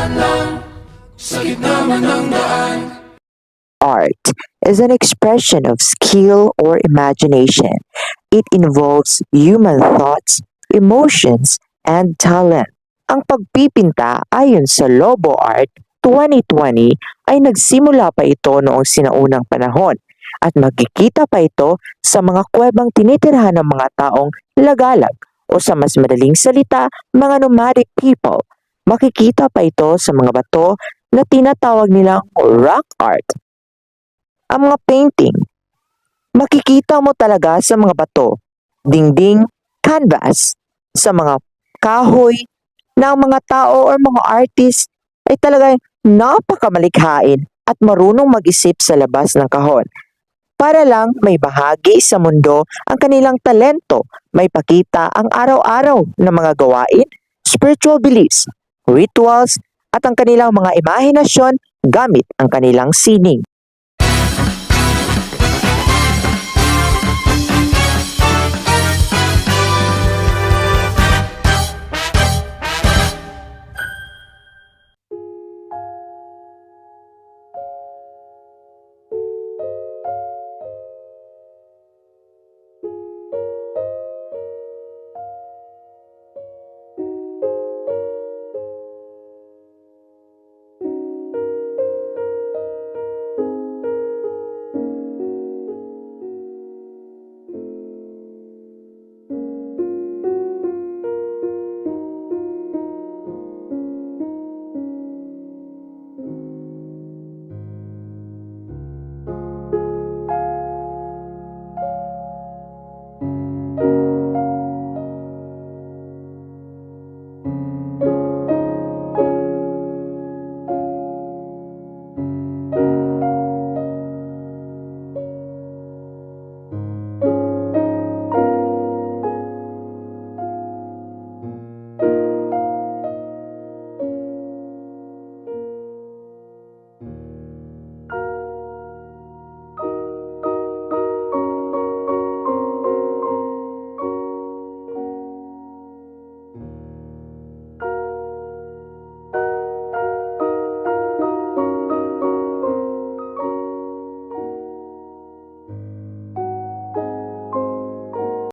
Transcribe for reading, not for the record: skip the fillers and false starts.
Dahan-dahan lang, sa gitna man ng daan. Art is an expression of skill or imagination. It involves human thoughts, emotions, and talent. Ang pagpipinta ayon sa Lobo Art 2020 ay nagsimula pa ito noong sinaunang panahon at magkikita pa ito sa mga kuwebang tinitirhan ng mga taong lagalag o sa mas madaling salita, mga nomadic people. Makikita pa ito sa mga bato na tinatawag nilang rock art. Ang mga painting, makikita mo talaga sa mga bato, dingding, canvas, sa mga kahoy ng mga tao o mga artist ay talagang napakamalikhain at marunong mag-isip sa labas ng kahon. Para lang may bahagi sa mundo ang kanilang talento, may pakita ang araw-araw na mga gawain, spiritual beliefs, rituals, at ang kanilang mga imahinasyon gamit ang kanilang sining.